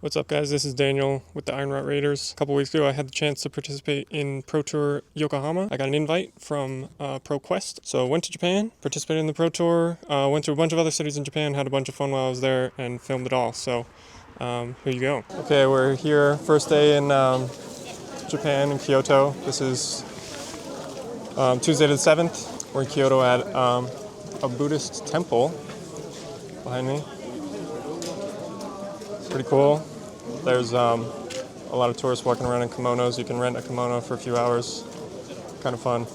What's up, guys? This is Daniel with the Ironrot Raiders. A couple weeks ago, I had the chance to participate in Pro Tour Yokohama. I got an invite from ProQuest, so I went to Japan, participated in the Pro Tour, went to a bunch of other cities in Japan, had a bunch of fun while I was there, and filmed it all. So here you go. Okay, we're here, first day in Japan, in Kyoto. This is Tuesday the 7th. We're in Kyoto at a Buddhist temple behind me. Pretty cool. There's a lot of tourists walking around in kimonos. You can rent a kimono for a few hours. Kind of fun.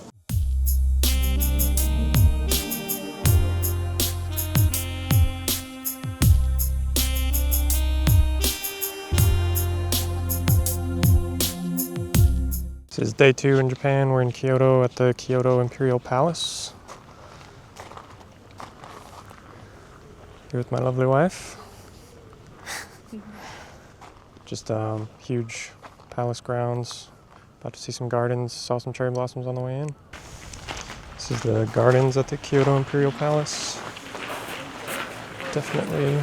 This is day 2 in Japan. We're in Kyoto at the Kyoto Imperial Palace. Here with my lovely wife. Just huge palace grounds. About to see some gardens. Saw some cherry blossoms on the way in. This is the gardens at the Kyoto Imperial Palace. Definitely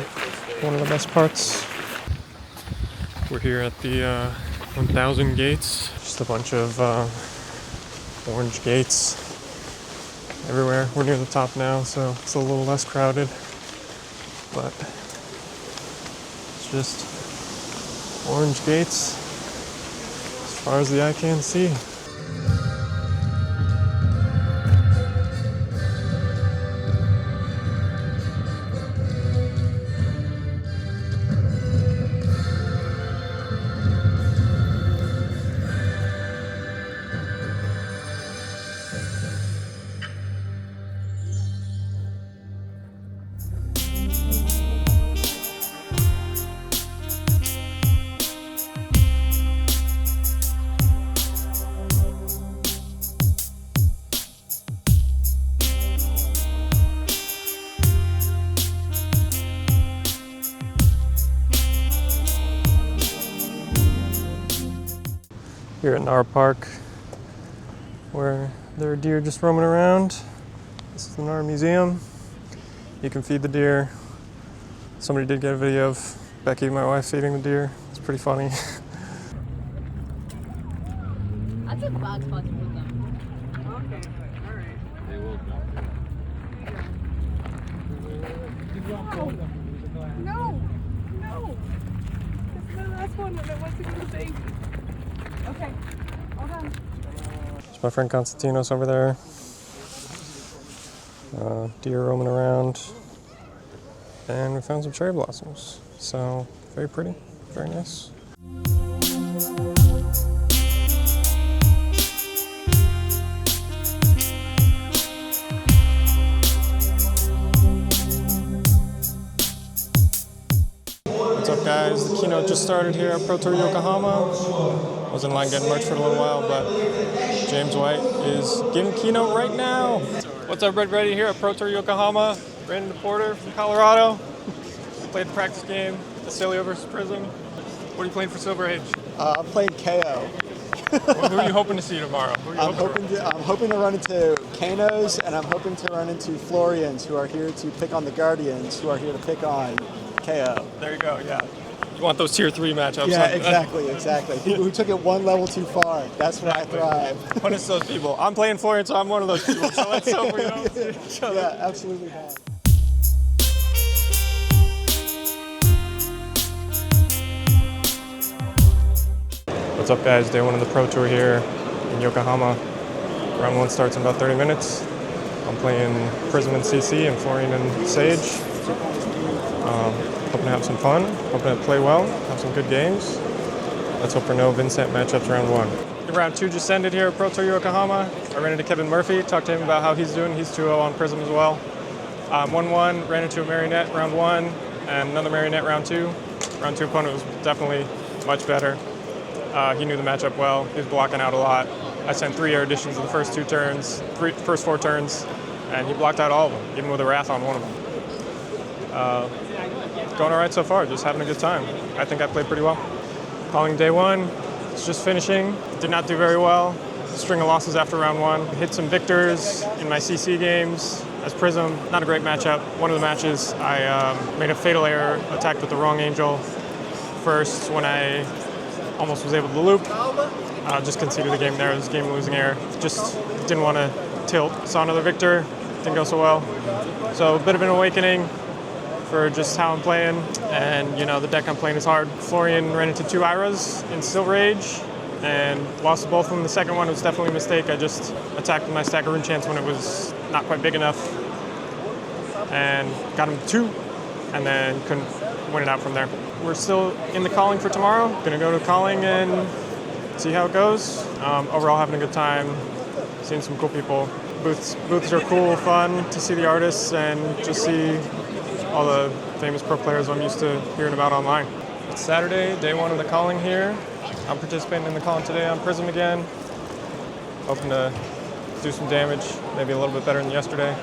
one of the best parts. We're here at the 1000 gates. Just a bunch of orange gates everywhere. We're near the top now, so it's a little less crowded. But it's just orange gates as far as the eye can see. Here at Nara Park, where there are deer just roaming around. This is the Nara Museum. You can feed the deer. Somebody did get a video of Becky, my wife, feeding the deer. It's pretty funny. I took bag spots with them. Okay, alright. They will come. No! It's the last one and I want to go to the baby. Okay, hold on. There's my friend Constantinos over there. Deer roaming around. And we found some cherry blossoms. So, very pretty, very nice. What's up, guys? The keynote just started here at Pro Tour Yokohama. I was in line getting merch for a little while, but James White is giving keynote right now. What's up, Red Ready here at Pro Tour Yokohama. Brandon Porter from Colorado. Played the practice game, Acilio versus Prism. What are you playing for Silver Age? I'm playing KO. Who are you hoping to see tomorrow? I'm hoping to run into Kanos, and I'm hoping to run into Florians, who are here to pick on the Guardians, who are here to pick on KO. There you go, yeah. You want those tier 3 matchups. Yeah, exactly. People who took it one level too far. That's where I thrive. Punish those people. I'm playing Florian, so I'm one of those people. So let's hope we don't see each other. Yeah, absolutely not. What's up, guys? Day 1 of the Pro Tour here in Yokohama. Round 1 starts in about 30 minutes. I'm playing Prism and CC and Florian and Sage. Hoping to have some fun, hoping to play well, have some good games. Let's hope for no Vincent matchups round 1. Round 2 just ended here at Pro Tour Yokohama. I ran into Kevin Murphy, talked to him about how he's doing. He's 2-0 on Prism as well. 1-1, ran into a Marionette round 1 and another Marionette round 2. Round 2 opponent was definitely much better. He knew the matchup well. He was blocking out a lot. I sent 3 air additions in the first 2 turns, first 4 turns, and he blocked out all of them, even with a Wrath on one of them. Going all right so far, just having a good time. I think I played pretty well. Calling day 1, it's just finishing. Did not do very well. String of losses after round 1. Hit some victors in my CC games as Prism. Not a great matchup. One of the matches, I made a fatal error, attacked with the wrong angel first when I almost was able to loop. Just conceded the game there. It was game-losing error. Just didn't want to tilt. Saw another victor. Didn't go so well. So a bit of an awakening for just how I'm playing. And, the deck I'm playing is hard. Florian ran into 2 Iras in Silver Age and lost both of them. The second one was definitely a mistake. I just attacked with my stack of Rune Chance when it was not quite big enough and got him 2 and then couldn't win it out from there. We're still in the calling for tomorrow. Gonna go to calling and see how it goes. Overall, having a good time, seeing some cool people. Booths are cool, fun to see the artists and just see all the famous pro players I'm used to hearing about online. It's Saturday, day 1 of the calling here. I'm participating in the calling today on Prism again. Hoping to do some damage, maybe a little bit better than yesterday.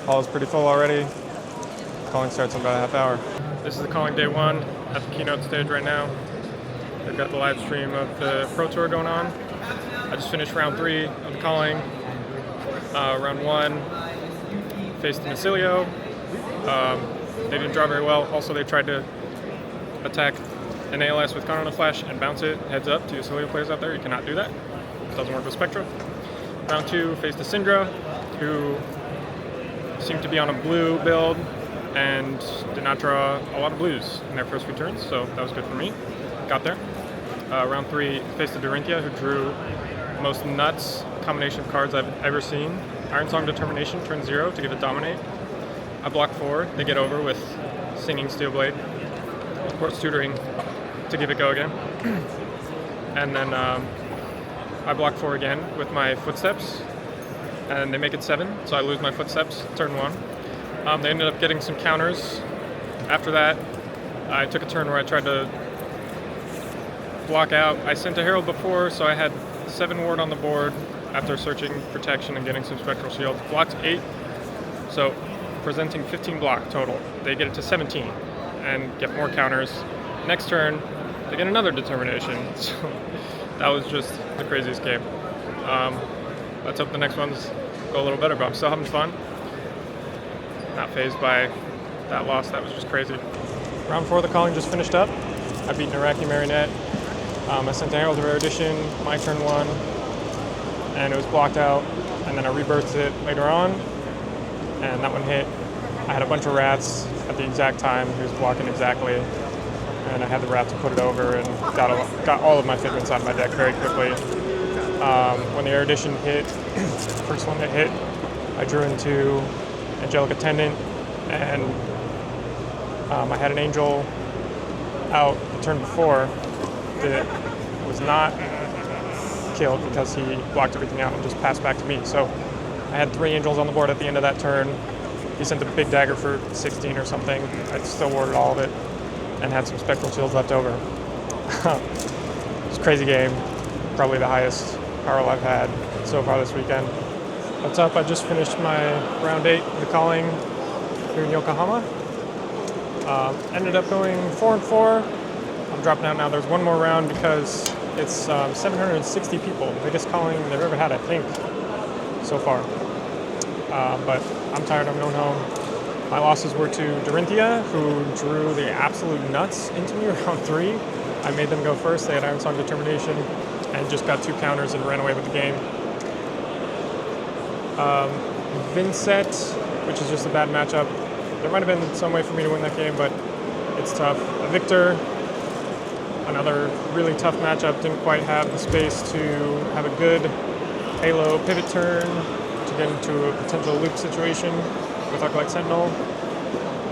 Hall is pretty full already. Calling starts in about a half hour. This is the calling day 1 at the keynote stage right now. They've got the live stream of the Pro Tour going on. I just finished round 3 of the calling. Round 1 faced Macilio. They didn't draw very well. Also, they tried to attack an ALS with Con on the Flash and bounce it heads up to Macilio players out there. You cannot do that. It doesn't work with Spectra. Round 2 faced a Syndra, who seemed to be on a blue build and did not draw a lot of blues in their first few turns, so that was good for me. Got there. Round 3 faced a Dorinthia, who drew the most nuts combination of cards I've ever seen. Iron Song Determination, turn 0 to get a Dominate. I block 4, they get over with Singing Steelblade. Of course, tutoring to give it go again. And then I block 4 again with my Footsteps, and they make it 7, so I lose my Footsteps turn 1. They ended up getting some counters. After that, I took a turn where I tried to block out. I sent a Herald before, so I had 7 ward on the board after searching protection and getting some Spectral Shield. Blocked 8, so presenting 15 block total. They get it to 17 and get more counters. Next turn, they get another Determination. So that was just the craziest game. Let's hope the next ones go a little better, but I'm still having fun. Not fazed by that loss. That was just crazy. Round 4 of the calling just finished up. I beat an Iraqi Marionette. I sent a Herald of Erudition, my turn 1, and it was blocked out, and then I rebirthed it later on, and that one hit. I had a bunch of rats at the exact time. He was blocking exactly, and I had the rat to put it over and got all of my figments out of my deck very quickly. When the Erudition hit, first one that hit, I drew into Angelic Attendant, and I had an Angel out the turn before that was not killed because he blocked everything out and just passed back to me. So I had 3 Angels on the board at the end of that turn. He sent a big dagger for 16 or something. I still warded all of it and had some Spectral Shields left over. It was a crazy game. Probably the highest power roll I've had so far this weekend. What's up? I just finished my round 8 of the calling here in Yokohama. Ended up going 4-4. I'm dropping out now. There's one more round because it's 760 people. The biggest calling they've ever had, I think, so far. But I'm tired. I'm going home. My losses were to Dorinthia, who drew the absolute nuts into me round 3. I made them go first. They had Iron Song Determination and just got 2 counters and ran away with the game. Vincent, which is just a bad matchup. There might have been some way for me to win that game, but it's tough. Victor, another really tough matchup, didn't quite have the space to have a good Halo pivot turn to get into a potential loop situation with Acolyte Sentinel.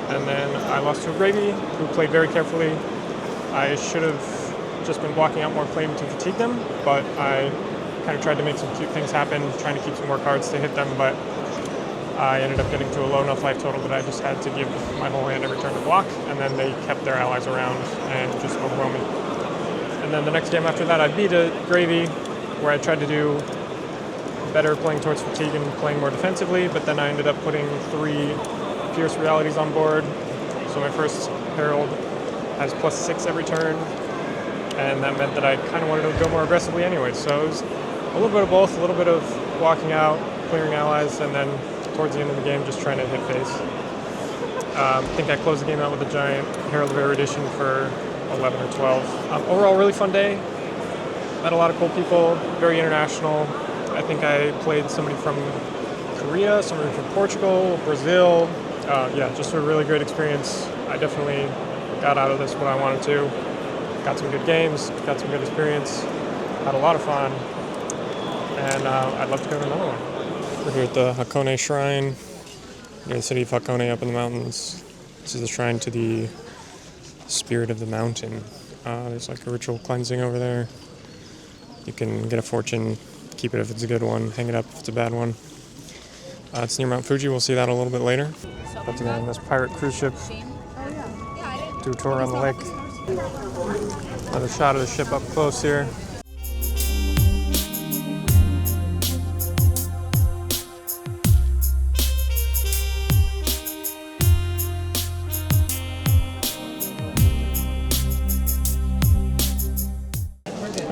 And then I lost to a Gravy, who played very carefully. I should have just been blocking out more claim to fatigue them, but I kind of tried to make some cute things happen, trying to keep some more cards to hit them, but I ended up getting to a low enough life total that I just had to give my whole hand every turn to block, and then they kept their allies around and just overwhelmed me. And then the next game after that, I beat a Gravy, where I tried to do better playing towards fatigue and playing more defensively, but then I ended up putting 3 Fierce Realities on board. So my first Herald has +6 every turn, and that meant that I kind of wanted to go more aggressively anyway. So it was a little bit of both, a little bit of blocking out, clearing allies, and then towards the end of the game, just trying to hit face. I think I closed the game out with a giant Herald of Erudition for 11 or 12. Overall, really fun day. Met a lot of cool people, very international. I think I played somebody from Korea, somebody from Portugal, Brazil. Yeah, just a really great experience. I definitely got out of this what I wanted to. Got some good games, got some good experience, had a lot of fun, and I'd love to go to another one. We're here at the Hakone Shrine, near the city of Hakone up in the mountains. This is the shrine to the spirit of the mountain. There's like a ritual cleansing over there. You can get a fortune, keep it if it's a good one, hang it up if it's a bad one. It's near Mount Fuji, we'll see that a little bit later. About to get on this pirate cruise ship, do a tour around the lake. Another shot of the ship up close here.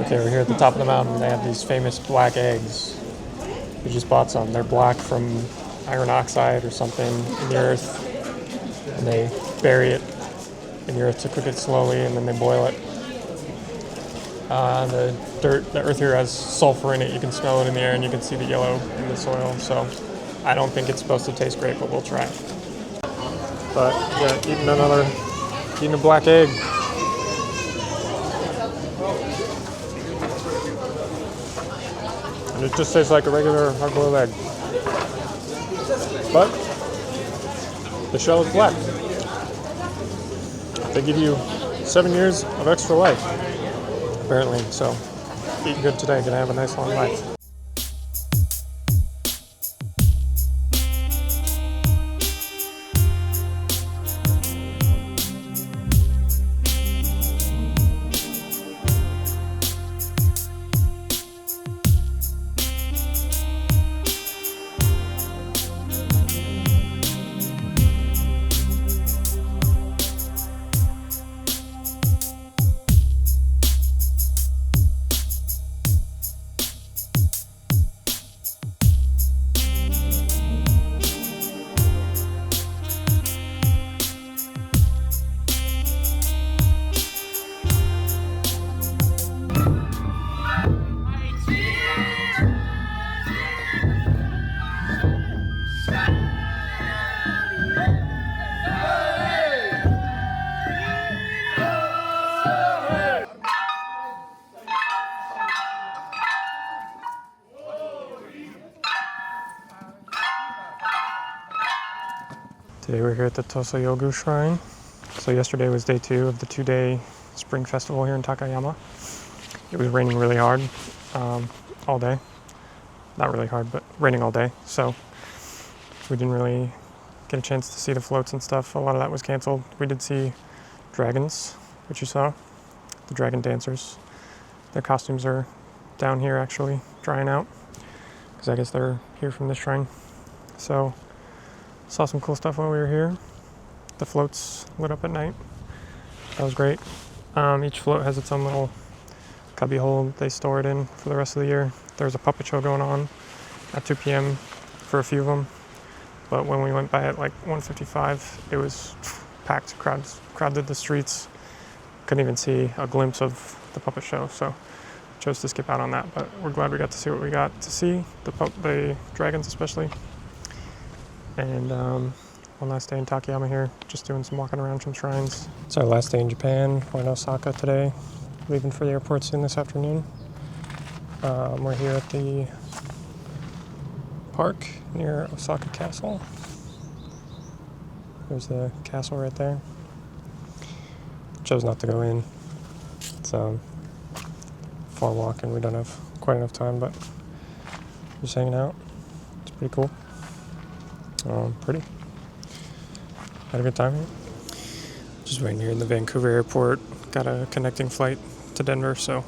Okay, we're here at the top of the mountain. They have these famous black eggs. We just bought some. They're black from iron oxide or something in the earth. And they bury it in the earth to cook it slowly, and then they boil it. The earth here has sulfur in it. You can smell it in the air, and you can see the yellow in the soil. So I don't think it's supposed to taste great, but we'll try. But yeah, eating a black egg. And it just tastes like a regular hard-boiled egg. But the shell is black. They give you 7 years of extra life, apparently. So eat good today, gonna have a nice long life. Today we're here at the Tosa Shrine. So yesterday was day 2 of the 2-day spring festival here in Takayama. It was raining really hard all day. Not really hard, but raining all day. So we didn't really get a chance to see the floats and stuff. A lot of that was canceled. We did see dragons, which you saw, the dragon dancers. Their costumes are down here actually, drying out, because I guess they're here from this shrine. So saw some cool stuff while we were here. The floats lit up at night. That was great. Each float has its own little cubby hole they store it in for the rest of the year. There's a puppet show going on at 2 p.m. for a few of them. But when we went by at like 1:55, it was packed, crowded the streets. Couldn't even see a glimpse of the puppet show, so chose to skip out on that. But we're glad we got to see what we got to see, the dragons especially. And one last day in Takayama here, just doing some walking around some shrines. It's our last day in Japan. We're in Osaka today, leaving for the airport soon this afternoon. We're here at the park near Osaka Castle. There's the castle right there. Chose not to go in. It's a far walk and we don't have quite enough time, but just hanging out. It's pretty cool. Pretty. Had a good time here. Just waiting here in the Vancouver airport. Got a connecting flight to Denver, so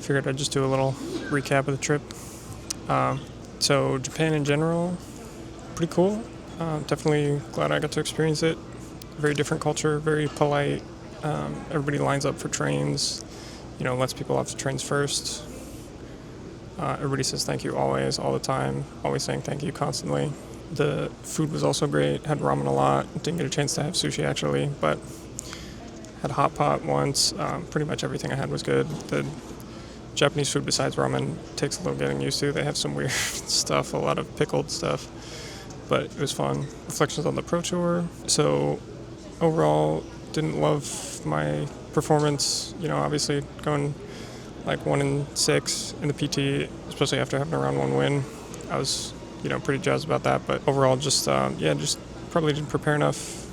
figured I'd just do a little recap of the trip. So Japan in general, pretty cool. Definitely glad I got to experience it. Very different culture, very polite. Everybody lines up for trains, lets people off the trains first. Everybody says thank you always, all the time, always saying thank you constantly. The food was also great, had ramen a lot. Didn't get a chance to have sushi actually, but Had hot pot once. Pretty much everything I had was good. The Japanese food besides ramen takes a little getting used to. They have some weird stuff, a lot of pickled stuff, but it was fun. Reflections on the Pro Tour. So overall, didn't love my performance. Obviously going like 1-6 in the PT, especially after having a round 1 win. I was, pretty jazzed about that. But overall, just probably didn't prepare enough.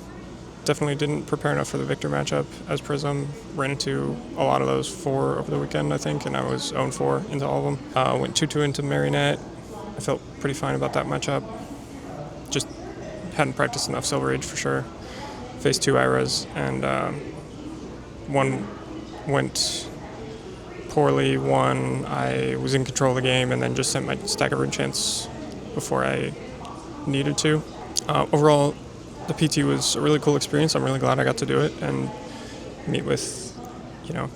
Definitely didn't prepare enough for the Victor matchup as Prism. Ran into a lot of those 4 over the weekend, I think, and I was 0-4 into all of them. Went 2-2 into Marionette. I felt pretty fine about that matchup. Just hadn't practiced enough Silver Age for sure. Faced 2 Iras, and one went poorly. One, I was in control of the game and then just sent my stack of rune chants before I needed to. Overall, the PT was a really cool experience. I'm really glad I got to do it and meet with,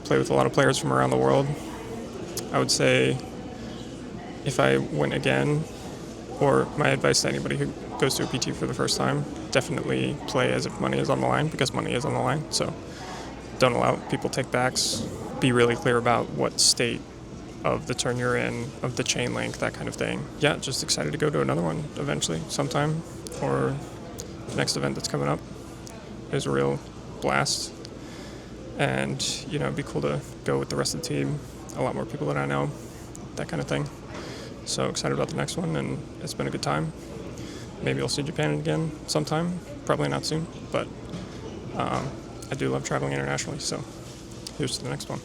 play with a lot of players from around the world. I would say if I went again, or my advice to anybody who goes to a PT for the first time, definitely play as if money is on the line, because money is on the line. So don't allow people take backs. Be really clear about what state of the turn you're in, of the chain link, that kind of thing. Yeah, just excited to go to another one eventually, sometime, or the next event that's coming up. It was a real blast, and it'd be cool to go with the rest of the team, a lot more people that I know, that kind of thing. So excited about the next one, and it's been a good time. Maybe I'll see Japan again sometime, probably not soon, but I do love traveling internationally, so here's to the next one.